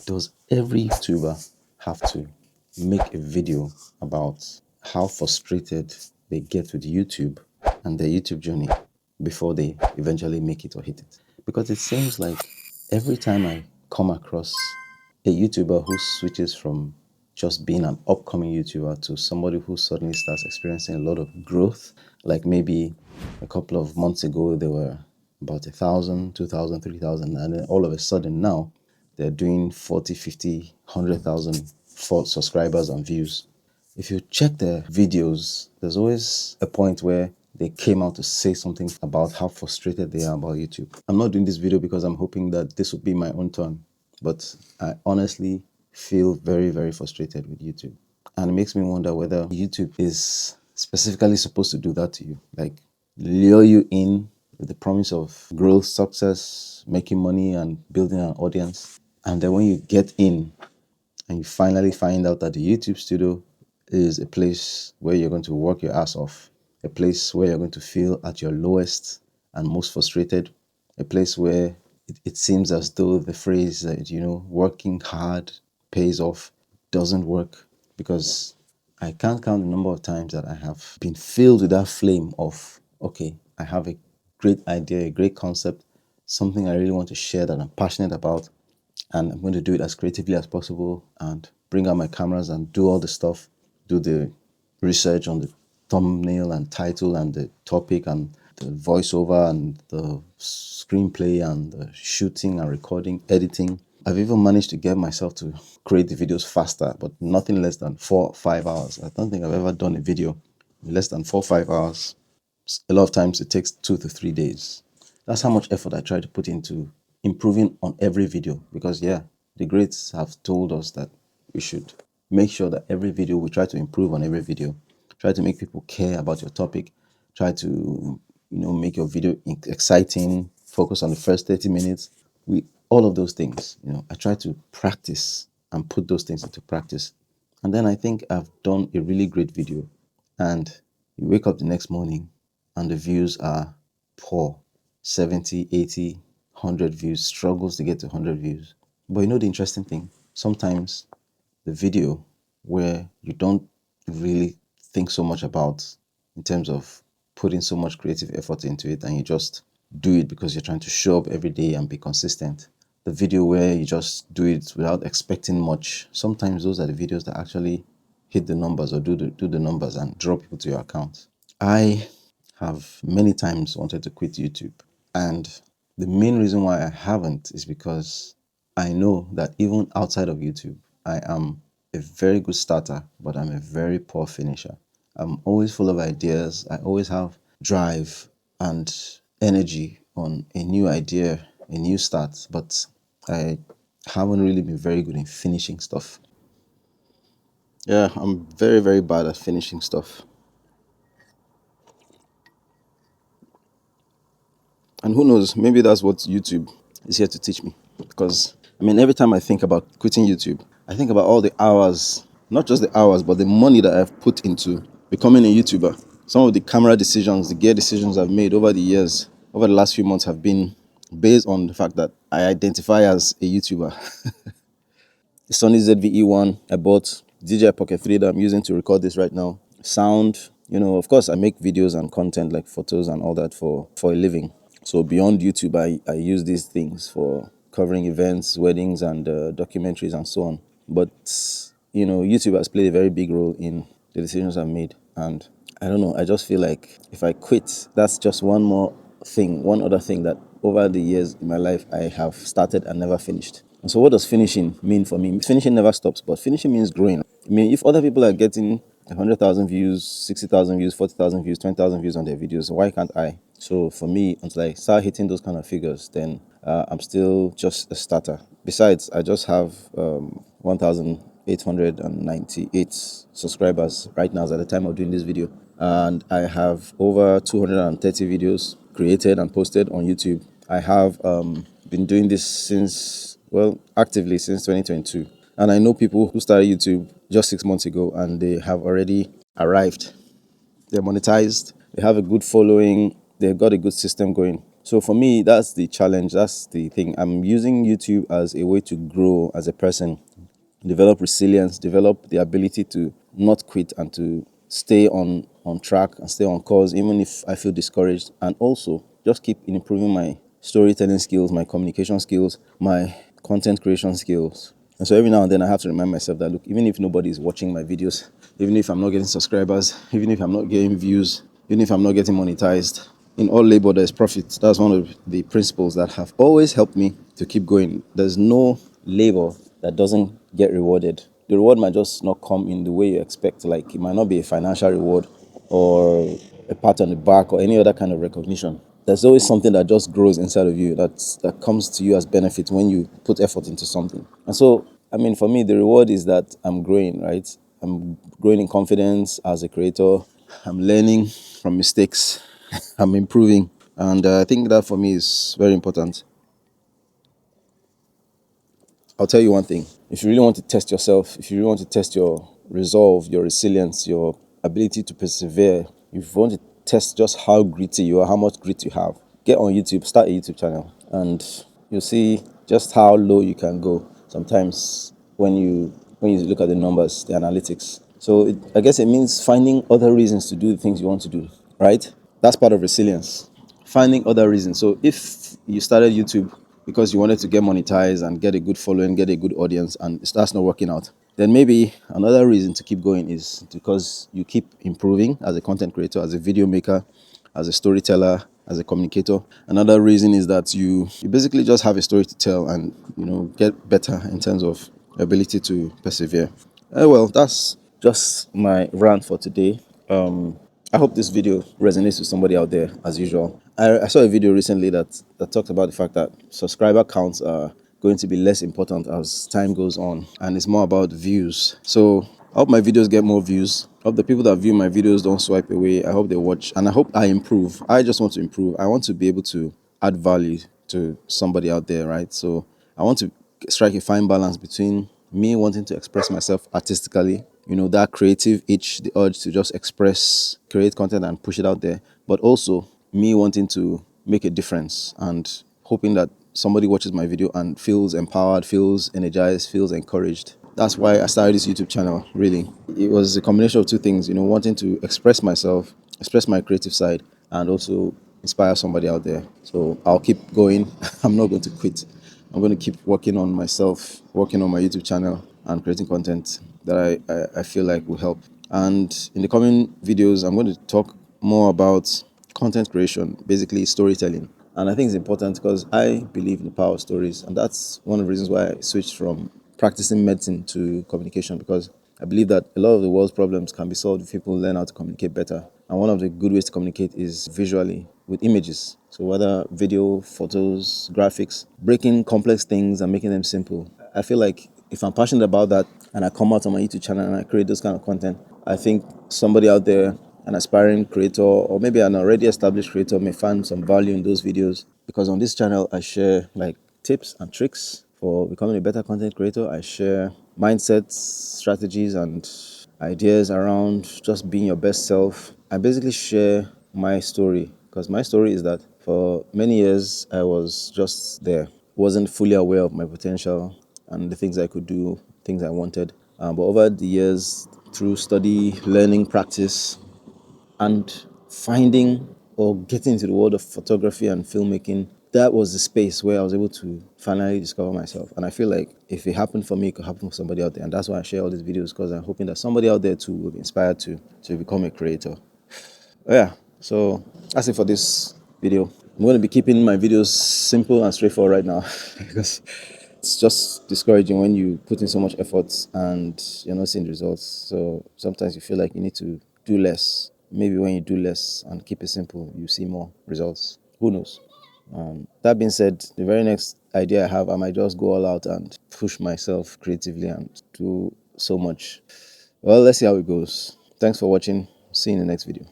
Does every YouTuber have to make a video about how frustrated they get with YouTube and their YouTube journey before they eventually make it or hit it? Because it seems like every time I come across a YouTuber who switches from just being an upcoming YouTuber to somebody who suddenly starts experiencing a lot of growth, like maybe a couple of months ago they were about 1,000, 2,000, 3,000, and then all of a sudden now they're doing 40, 50, 100,000 for subscribers and views. If you check their videos, there's always a point where they came out to say something about how frustrated they are about YouTube. I'm not doing this video because I'm hoping that this will be my own turn, but I honestly feel very, very frustrated with YouTube. And it makes me wonder whether YouTube is specifically supposed to do that to you, like lure you in with the promise of growth, success, making money, and building an audience. And then when you get in and you finally find out that the YouTube studio is a place where you're going to work your ass off, a place where you're going to feel at your lowest and most frustrated, a place where it seems as though the phrase that, working hard pays off doesn't work, because I can't count the number of times that I have been filled with that flame of, okay, I have a great idea, a great concept, something I really want to share that I'm passionate about, and I'm going to do it as creatively as possible and bring out my cameras and do all the stuff, do the research on the thumbnail and title and the topic and the voiceover and the screenplay and the shooting and recording, editing. I've even managed to get myself to create the videos faster, but nothing less than 4 or 5 hours. I don't think I've ever done a video in less than 4 or 5 hours. A lot of times it takes 2 to 3 days. That's how much effort I try to put into improving on every video, because the greats have told us that we should make sure that every video, we try to improve on every video, try to make people care about your topic, try to make your video exciting, focus on the first 30 minutes. All of those things, I try to practice and put those things into practice. And then I think I've done a really great video, and you wake up the next morning and the views are poor. 70, 80, 100 views, struggles to get to 100 views. But the interesting thing, sometimes the video where you don't really think so much about in terms of putting so much creative effort into it, and you just do it because you're trying to show up every day and be consistent. The video where you just do it without expecting much, sometimes those are the videos that actually hit the numbers or do the numbers and draw people to your account. I have many times wanted to quit YouTube, and the main reason why I haven't is because I know that even outside of YouTube, I am a very good starter, but I'm a very poor finisher. I'm always full of ideas. I always have drive and energy on a new idea, a new start, but I haven't really been very good in finishing stuff. Yeah, I'm very, very bad at finishing stuff. And who knows, maybe that's what YouTube is here to teach me. Because, every time I think about quitting YouTube, I think about all the hours, not just the hours, but the money that I've put into becoming a YouTuber. Some of the camera decisions, the gear decisions I've made over the years, over the last few months, have been based on the fact that I identify as a YouTuber. The Sony ZV-E1 I bought, DJI Pocket 3 that I'm using to record this right now, sound, of course I make videos and content like photos and all that for a living. So beyond YouTube, I use these things for covering events, weddings, and documentaries and so on. But, YouTube has played a very big role in the decisions I've made. And I don't know, I just feel like if I quit, that's just one other thing that over the years in my life I have started and never finished. And so what does finishing mean for me? Finishing never stops, but finishing means growing. If other people are getting 100,000 views, 60,000 views, 40,000 views, 20,000 views on their videos, why can't I? So for me, until I start hitting those kind of figures, then I'm still just a starter. Besides, I just have 1,898 subscribers right now at the time of doing this video. And I have over 230 videos created and posted on YouTube. I have been doing this actively since 2022. And I know people who started YouTube just 6 months ago and they have already arrived. They're monetized, they have a good following, they've got a good system going. So for me, that's the challenge. That's the thing. I'm using YouTube as a way to grow as a person, develop resilience, develop the ability to not quit and to stay on track and stay on course, even if I feel discouraged, and also just keep improving my storytelling skills, my communication skills, my content creation skills. And so every now and then I have to remind myself that, look, even if nobody is watching my videos, even if I'm not getting subscribers, even if I'm not getting views, even if I'm not getting monetized, in all labor there is profit. That's one of the principles that have always helped me to keep going. There's no labor that doesn't get rewarded. The reward might just not come in the way you expect. Like, it might not be a financial reward or a pat on the back or any other kind of recognition. There's always something that just grows inside of you that comes to you as benefit when you put effort into something. And so, I mean, for me, the reward is that I'm growing, right? I'm growing in confidence as a creator. I'm learning from mistakes. I'm improving. And I think that for me is very important. I'll tell you one thing. If you really want to test yourself, if you really want to test your resolve, your resilience, your ability to persevere, if you want to test just how gritty you are, how much grit you have, get on YouTube, start a YouTube channel, and you'll see just how low you can go sometimes when you look at the numbers, the analytics. So I guess it means finding other reasons to do the things you want to do, right? That's part of resilience. Finding other reasons. So if you started YouTube because you wanted to get monetized and get a good following, get a good audience, and that's not working out, then maybe another reason to keep going is because you keep improving as a content creator, as a video maker, as a storyteller, as a communicator. Another reason is that you basically just have a story to tell and get better in terms of ability to persevere. Well, that's just my rant for today. I hope this video resonates with somebody out there as usual. I saw a video recently that talked about the fact that subscriber counts are going to be less important as time goes on, and it's more about views. So I hope my videos get more views. I hope the people that view my videos don't swipe away. I hope they watch, and I hope I improve. I just want to improve. I want to be able to add value to somebody out there, right? So I want to strike a fine balance between me wanting to express myself artistically, that creative itch, the urge to just express, create content and push it out there, but also me wanting to make a difference and hoping that somebody watches my video and feels empowered, feels energized, feels encouraged. That's why I started this YouTube channel, really. It was a combination of two things, wanting to express myself, express my creative side, and also inspire somebody out there. So I'll keep going. I'm not going to quit. I'm going to keep working on myself, working on my YouTube channel, and creating content that I feel like will help. And in the coming videos, I'm going to talk more about content creation, basically storytelling. And I think it's important because I believe in the power of stories. And that's one of the reasons why I switched from practicing medicine to communication, because I believe that a lot of the world's problems can be solved if people learn how to communicate better. And one of the good ways to communicate is visually, with images. So whether video, photos, graphics, breaking complex things and making them simple. I feel like if I'm passionate about that and I come out on my YouTube channel and I create this kind of content, I think somebody out there, an aspiring creator or maybe an already established creator, may find some value in those videos. Because on this channel, I share like tips and tricks for becoming a better content creator. I share mindsets, strategies, and ideas around just being your best self. I basically share my story, because my story is that for many years I was just there, wasn't fully aware of my potential and the things I could do, things I wanted. But over the years, through study, learning, practice, and finding or getting into the world of photography and filmmaking, that was the space where I was able to finally discover myself. And I feel like if it happened for me, it could happen for somebody out there. And that's why I share all these videos, because I'm hoping that somebody out there too will be inspired to become a creator. Yeah, so that's it for this video. I'm going to be keeping my videos simple and straightforward right now because it's just discouraging when you put in so much effort and you're not seeing the results. So sometimes you feel like you need to do less. Maybe when you do less and keep it simple, you see more results. Who knows? That being said, the very next idea I have, I might just go all out and push myself creatively and do so much. Well, let's see how it goes. Thanks for watching. See you in the next video.